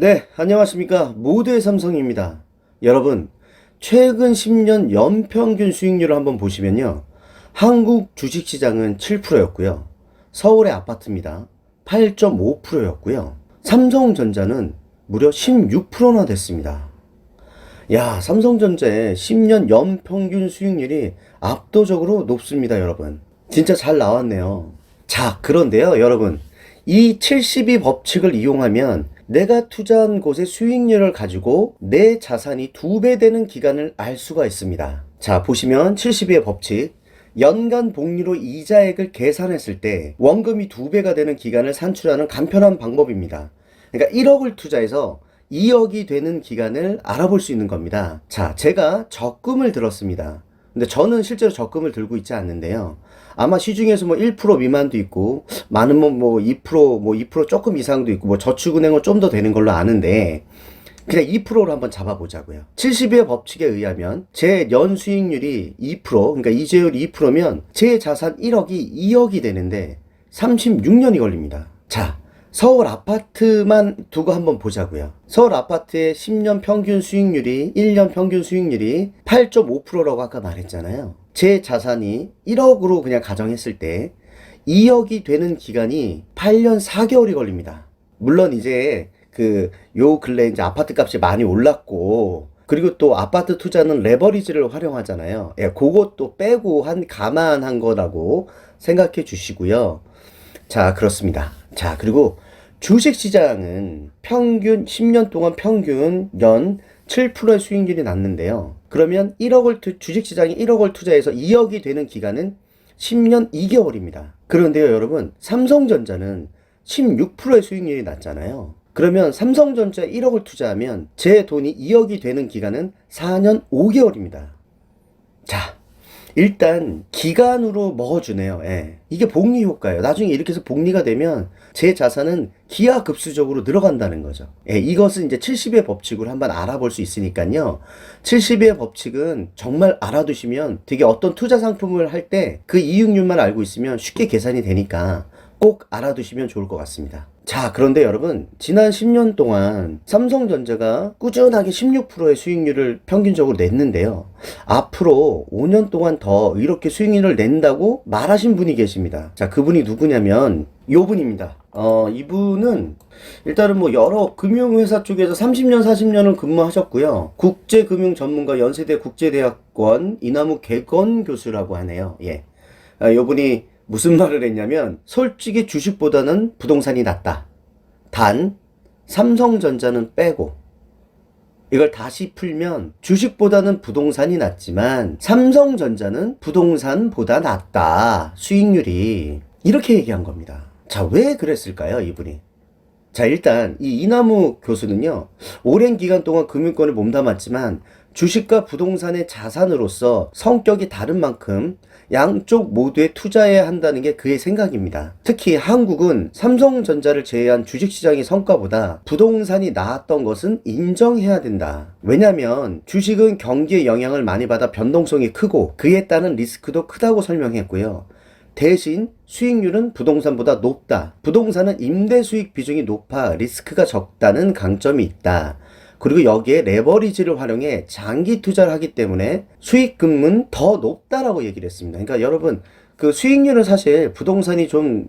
네, 안녕하십니까. 모두의 삼성입니다. 여러분, 최근 10년 연평균 수익률을 한번 보시면요. 한국 주식시장은 7%였고요. 서울의 아파트입니다. 8.5%였고요. 삼성전자는 무려 16%나 됐습니다. 야, 삼성전자의 10년 연평균 수익률이 압도적으로 높습니다, 여러분. 진짜 잘 나왔네요. 자, 그런데요, 여러분. 이 72 법칙을 이용하면 내가 투자한 곳의 수익률을 가지고 내 자산이 2배 되는 기간을 알 수가 있습니다. 자, 보시면 72의 법칙. 연간 복리로 이자액을 계산했을 때 원금이 2배가 되는 기간을 산출하는 간편한 방법입니다. 그러니까 1억을 투자해서 2억이 되는 기간을 알아볼 수 있는 겁니다. 자, 제가 적금을 들었습니다. 근데 저는 실제로 적금을 들고 있지 않는데요. 아마 시중에서 뭐 1% 미만도 있고, 많으면 뭐 2%, 뭐 2% 조금 이상도 있고, 뭐 저축은행은 좀 더 되는 걸로 아는데, 그냥 2%로 한번 잡아보자고요. 70의 법칙에 의하면 제 연 수익률이 2%, 그러니까 이자율이 2%면 제 자산 1억이 2억이 되는데 36년이 걸립니다. 자, 서울 아파트만 두고 한번 보자고요. 서울 아파트의 10년 평균 수익률이 1년 평균 수익률이 8.5%라고 아까 말했잖아요. 제 자산이 1억으로 그냥 가정했을 때 2억이 되는 기간이 8년 4개월이 걸립니다. 물론 이제 요 근래 이제 아파트 값이 많이 올랐고, 그리고 또 아파트 투자는 레버리지를 활용하잖아요. 예, 그것도 빼고 감안한 거라고 생각해 주시고요. 자, 그렇습니다. 자, 그리고 주식시장은 평균 10년 동안 평균 연 7%의 수익률이 났는데요. 그러면 주식시장이 1억을 투자해서 2억이 되는 기간은 10년 2개월입니다. 그런데요, 여러분, 삼성전자는 16%의 수익률이 났잖아요. 그러면 삼성전자 1억을 투자하면 제 돈이 2억이 되는 기간은 4년 5개월입니다. 자, 일단 기간으로 먹어주네요. 예. 이게 복리 효과예요. 나중에 이렇게 해서 복리가 되면 제 자산은 기하급수적으로 늘어간다는 거죠. 예, 이것은 이제 70의 법칙으로 한번 알아볼 수 있으니까요. 70의 법칙은 정말 알아두시면 되게 어떤 투자 상품을 할 때 그 이익률만 알고 있으면 쉽게 계산이 되니까 꼭 알아두시면 좋을 것 같습니다. 자, 그런데 여러분, 지난 10년 동안 삼성전자가 꾸준하게 16%의 수익률을 평균적으로 냈는데요. 앞으로 5년 동안 더 이렇게 수익률을 낸다고 말하신 분이 계십니다. 자, 그분이 누구냐면 요 분입니다. 이분은 일단은 뭐 여러 금융회사 쪽에서 30년, 40년을 근무하셨고요. 국제금융 전문가 연세대 국제대학원 이남욱 개건 교수라고 하네요. 예. 요분이 무슨 말을 했냐면, 솔직히 주식보다는 부동산이 낫다. 단, 삼성전자는 빼고. 이걸 다시 풀면 주식보다는 부동산이 낫지만 삼성전자는 부동산보다 낫다. 수익률이. 이렇게 얘기한 겁니다. 자, 왜 그랬을까요, 이분이? 자, 일단 이 이남욱 교수는요, 오랜 기간 동안 금융권을 몸담았지만 주식과 부동산의 자산으로서 성격이 다른 만큼 양쪽 모두에 투자해야 한다는 게 그의 생각입니다. 특히 한국은 삼성전자를 제외한 주식시장의 성과보다 부동산이 나았던 것은 인정해야 된다. 왜냐면 주식은 경기의 영향을 많이 받아 변동성이 크고 그에 따른 리스크도 크다고 설명했고요. 대신 수익률은 부동산보다 높다. 부동산은 임대 수익 비중이 높아 리스크가 적다는 강점이 있다. 그리고 여기에 레버리지를 활용해 장기 투자를 하기 때문에 수익금은 더 높다라고 얘기를 했습니다. 그러니까 여러분, 그 수익률은 사실 부동산이 좀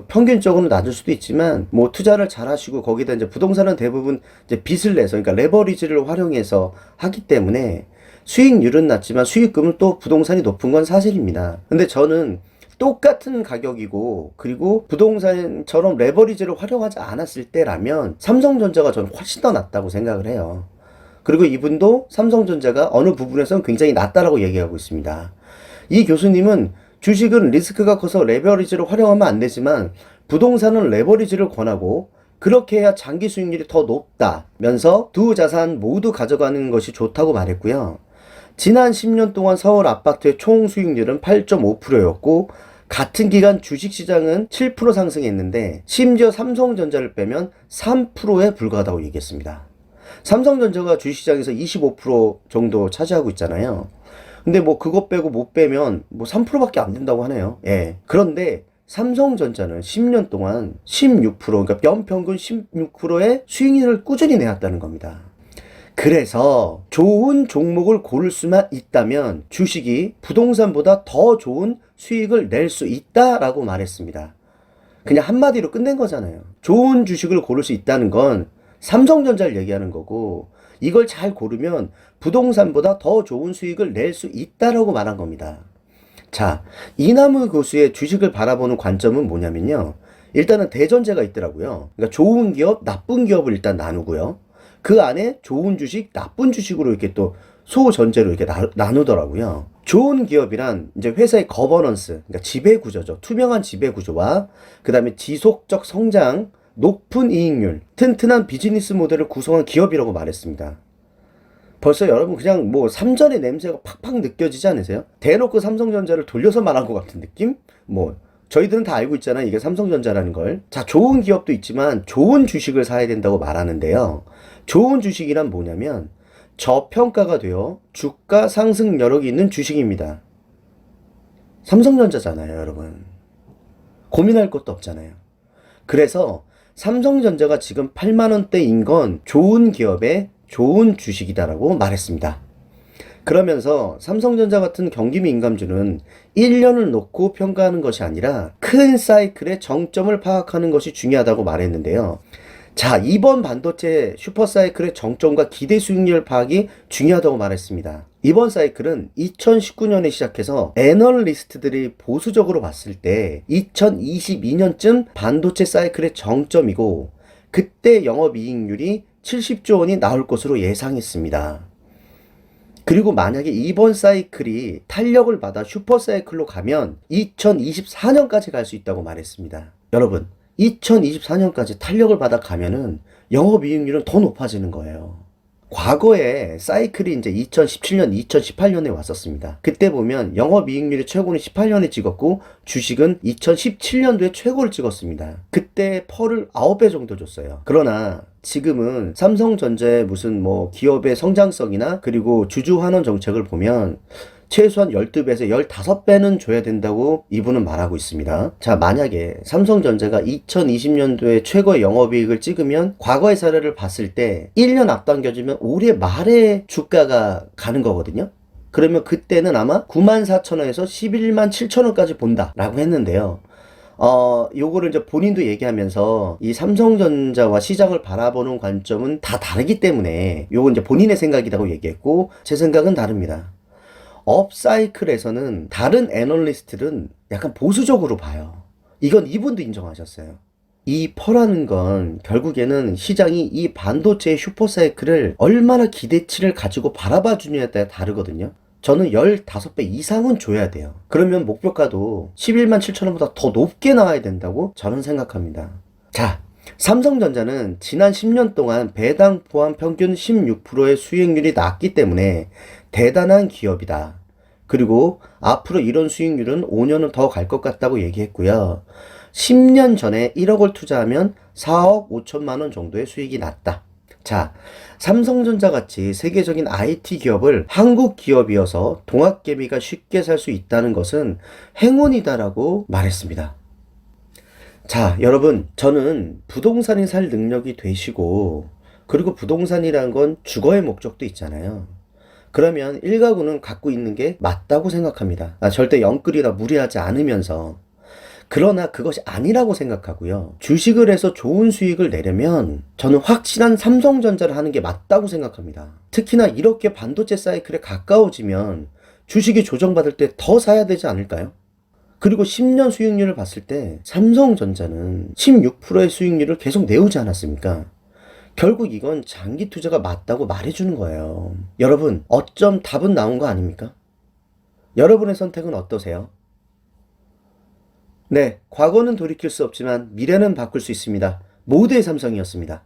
평균적으로 낮을 수도 있지만 뭐 투자를 잘 하시고 거기다 이제 부동산은 대부분 이제 빚을 내서, 그러니까 레버리지를 활용해서 하기 때문에 수익률은 낮지만 수익금은 또 부동산이 높은 건 사실입니다. 근데 저는 똑같은 가격이고 그리고 부동산처럼 레버리지를 활용하지 않았을 때라면 삼성전자가 저는 훨씬 더 낫다고 생각을 해요. 그리고 이분도 삼성전자가 어느 부분에서는 굉장히 낫다라고 얘기하고 있습니다. 이 교수님은 주식은 리스크가 커서 레버리지를 활용하면 안 되지만 부동산은 레버리지를 권하고 그렇게 해야 장기 수익률이 더 높다면서 두 자산 모두 가져가는 것이 좋다고 말했고요. 지난 10년 동안 서울 아파트의 총 수익률은 8.5%였고 같은 기간 주식시장은 7% 상승했는데 심지어 삼성전자를 빼면 3%에 불과하다고 얘기했습니다. 삼성전자가 주식시장에서 25% 정도 차지하고 있잖아요. 근데 뭐 그것 빼고 못 빼면 뭐 3%밖에 안 된다고 하네요. 예. 그런데 삼성전자는 10년 동안 16%, 그러니까 연평균 16%의 수익률을 꾸준히 내왔다는 겁니다. 그래서 좋은 종목을 고를 수만 있다면 주식이 부동산보다 더 좋은 수익을 낼 수 있다라고 말했습니다. 그냥 한마디로 끝낸 거잖아요. 좋은 주식을 고를 수 있다는 건 삼성전자를 얘기하는 거고, 이걸 잘 고르면 부동산보다 더 좋은 수익을 낼 수 있다라고 말한 겁니다. 자, 이남우 교수의 주식을 바라보는 관점은 뭐냐면요. 일단은 대전제가 있더라고요. 그러니까 좋은 기업, 나쁜 기업을 일단 나누고요. 그 안에 좋은 주식, 나쁜 주식으로 이렇게 또 소전제로 이렇게 나누더라고요. 좋은 기업이란 이제 회사의 거버넌스, 그러니까 지배 구조죠. 투명한 지배 구조와 그 다음에 지속적 성장, 높은 이익률, 튼튼한 비즈니스 모델을 구성한 기업이라고 말했습니다. 벌써 여러분 그냥 뭐 삼전의 냄새가 팍팍 느껴지지 않으세요? 대놓고 삼성전자를 돌려서 말한 것 같은 느낌? 뭐 저희들은 다 알고 있잖아요. 이게 삼성전자라는 걸. 자, 좋은 기업도 있지만 좋은 주식을 사야 된다고 말하는데요. 좋은 주식이란 뭐냐면 저평가가 되어 주가 상승 여력이 있는 주식입니다. 삼성전자잖아요, 여러분. 고민할 것도 없잖아요. 그래서 삼성전자가 지금 8만 원대인 건 좋은 기업의 좋은 주식이다라고 말했습니다. 그러면서 삼성전자 같은 경기민감주는 1년을 놓고 평가하는 것이 아니라 큰 사이클의 정점을 파악하는 것이 중요하다고 말했는데요. 자, 이번 반도체 슈퍼사이클의 정점과 기대 수익률 파악이 중요하다고 말했습니다. 이번 사이클은 2019년에 시작해서 애널리스트들이 보수적으로 봤을 때 2022년쯤 반도체 사이클의 정점이고, 그때 영업이익률이 70조 원이 나올 것으로 예상했습니다. 그리고 만약에 이번 사이클이 탄력을 받아 슈퍼사이클로 가면 2024년까지 갈 수 있다고 말했습니다. 여러분, 2024년까지 탄력을 받아 가면은 영업이익률은 더 높아지는 거예요. 과거에 사이클이 이제 2017년, 2018년에 왔었습니다. 그때 보면 영업이익률이 최고는 18년에 찍었고 주식은 2017년도에 최고를 찍었습니다. 그때 펄을 9배 정도 줬어요. 그러나 지금은 삼성전자의 무슨 뭐 기업의 성장성이나 그리고 주주 환원 정책을 보면 최소한 12배에서 15배는 줘야 된다고 이분은 말하고 있습니다. 자, 만약에 삼성전자가 2020년도에 최고의 영업이익을 찍으면 과거의 사례를 봤을 때 1년 앞당겨지면 올해 말에 주가가 가는 거거든요. 그러면 그때는 아마 94,000원에서 11만 7천원까지 본다라고 했는데요. 요거를 이제 본인도 얘기하면서 이 삼성전자와 시장을 바라보는 관점은 다 다르기 때문에 요건 이제 본인의 생각이라고 얘기했고, 제 생각은 다릅니다. 업사이클에서는 다른 애널리스트들은 약간 보수적으로 봐요. 이건 이분도 인정하셨어요. 이 펄하는 건 결국에는 시장이 이 반도체의 슈퍼사이클을 얼마나 기대치를 가지고 바라봐 주느냐에 따라 다르거든요. 저는 15배 이상은 줘야 돼요. 그러면 목표가도 11만 7천원보다 더 높게 나와야 된다고 저는 생각합니다. 자, 삼성전자는 지난 10년 동안 배당 포함 평균 16%의 수익률이 낮기 때문에 대단한 기업이다. 그리고 앞으로 이런 수익률은 5년은 더 갈 것 같다고 얘기했고요. 10년 전에 1억을 투자하면 4억 5천만 원 정도의 수익이 났다. 자, 삼성전자 같이 세계적인 IT 기업을 한국 기업이어서 동학개미가 쉽게 살 수 있다는 것은 행운이다라고 말했습니다. 자, 여러분, 저는 부동산이 살 능력이 되시고, 그리고 부동산이란 건 주거의 목적도 있잖아요. 그러면 일가구는 갖고 있는 게 맞다고 생각합니다. 절대 영끌이라 무리하지 않으면서. 그러나 그것이 아니라고 생각하고요. 주식을 해서 좋은 수익을 내려면 저는 확실한 삼성전자를 하는 게 맞다고 생각합니다. 특히나 이렇게 반도체 사이클에 가까워지면 주식이 조정받을 때 더 사야 되지 않을까요? 그리고 10년 수익률을 봤을 때 삼성전자는 16%의 수익률을 계속 내오지 않았습니까? 결국 이건 장기 투자가 맞다고 말해주는 거예요. 여러분, 어쩜 답은 나온 거 아닙니까? 여러분의 선택은 어떠세요? 네, 과거는 돌이킬 수 없지만 미래는 바꿀 수 있습니다. 모두의 삼성이었습니다.